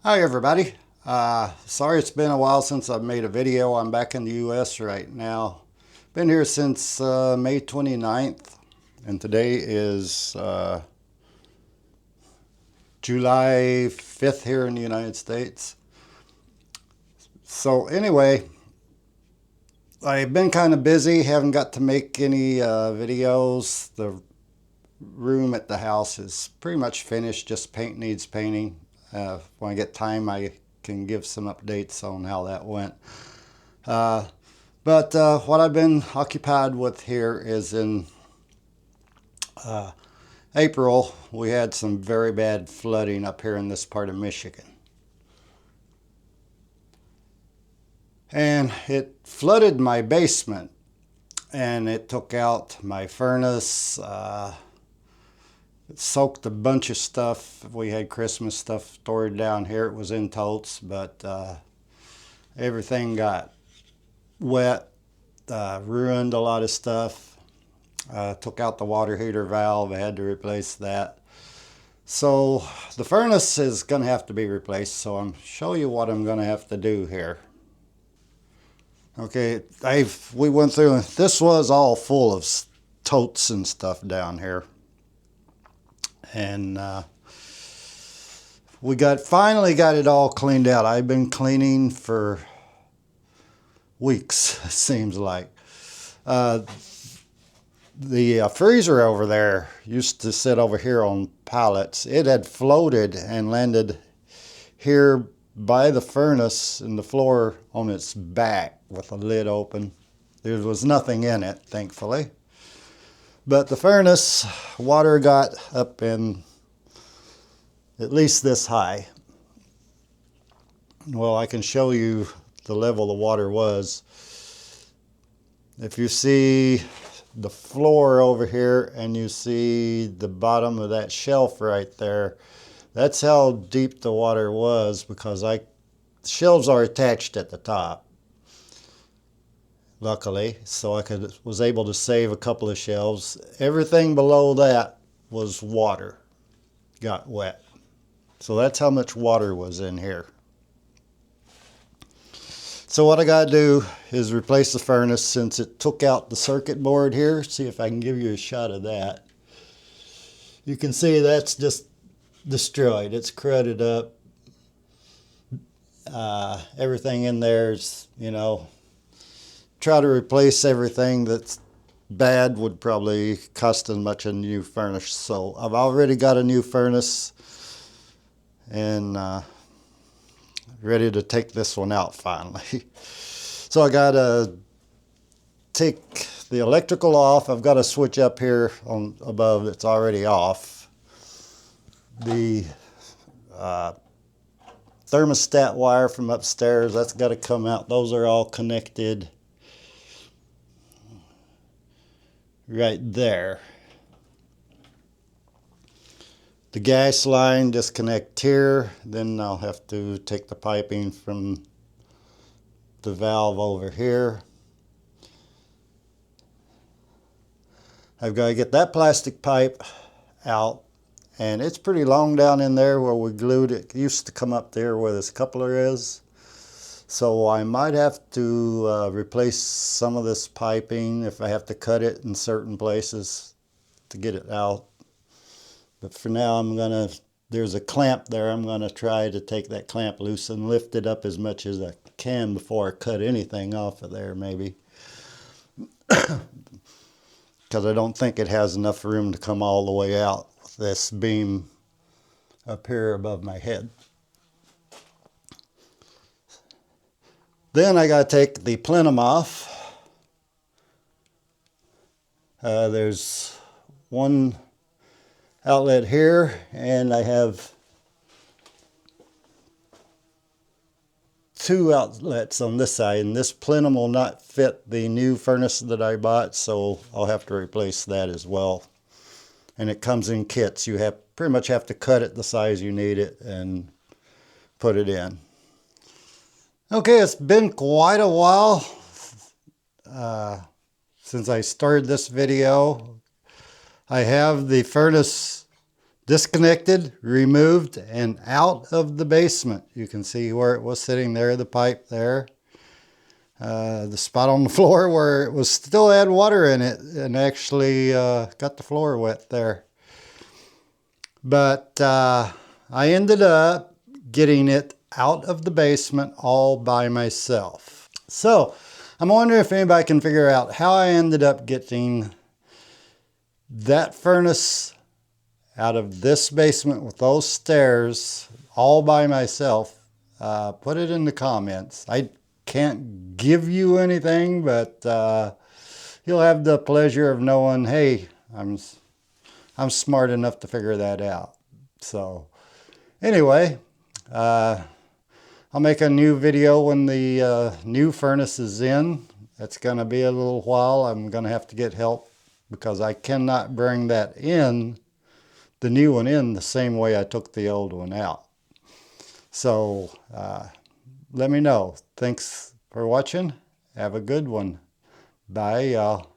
Hi everybody. Sorry it's been a while since I've made a video. I'm back in the US right now. Been here since May 29th, and today is July 5th here in the United States. So anyway, I've been kind of busy, haven't got to make any videos. The room at the house is pretty much finished, just paint needs painting. When I get time I can give some updates on how that went. But what I've been occupied with here is in April, we had some very bad flooding up here in this part of Michigan. And it flooded my basement, and it took out my furnace. It soaked a bunch of stuff. We had Christmas stuff stored down here. It was in totes, but everything got wet, ruined a lot of stuff. Took out the water heater valve. I had to replace that. So the furnace is going to have to be replaced. So I'm show you what I'm going to have to do here. Okay, we went through. This was all full of totes and stuff down here, and we finally got it all cleaned out. I've been cleaning for weeks, it seems like. The freezer over there used to sit over here on pallets. It had floated and landed here by the furnace in the floor on its back with the lid open. There was nothing in it, thankfully. But the furnace, water got up in at least this high. Well, I can show you the level the water was. If you see the floor over here and you see the bottom of that shelf right there, that's how deep the water was, because shelves are attached at the top, luckily, so I was able to save a couple of shelves. Everything below that was water, got wet. So that's how much water was in here. So what I got to do is replace the furnace, since it took out the circuit board here. See if I can give you a shot of that. You can see that's just destroyed. It's crudded up. Everything in there's, try to replace everything that's bad would probably cost as much a new furnace. So I've already got a new furnace, and ready to take this one out finally. So I got to take the electrical off. I've got a switch up here on above that's already off. The thermostat wire from upstairs, that's got to come out. Those are all connected right there. The gas line disconnect here, then I'll have to take the piping from the valve over here. I've got to get that plastic pipe out, and it's pretty long down in there where we glued it. It used to come up there where this coupler is. So I might have to replace some of this piping if I have to cut it in certain places to get it out. But for now, there's a clamp there. I'm going to try to take that clamp loose and lift it up as much as I can before I cut anything off of there, maybe. Because I don't think it has enough room to come all the way out with this beam up here above my head. Then I got to take the plenum off. There's one outlet here, and I have two outlets on this side, and this plenum will not fit the new furnace that I bought, so I'll have to replace that as well. And it comes in kits. You pretty much have to cut it the size you need it and put it in. Okay, it's been quite a while since I started this video. I have the furnace disconnected, removed, and out of the basement. You can see where it was sitting there, the pipe there. The spot on the floor where it was still had water in it and actually got the floor wet there. But I ended up getting it out of the basement all by myself. So I'm wondering if anybody can figure out how I ended up getting that furnace out of this basement with those stairs all by myself. Put it in the comments. I can't give you anything, but you'll have the pleasure of knowing, hey, I'm smart enough to figure that out. So anyway, I'll make a new video when the new furnace is in. It's going to be a little while. I'm going to have to get help because I cannot bring that in, the new one in, the same way I took the old one out. So let me know. Thanks for watching. Have a good one. Bye, y'all.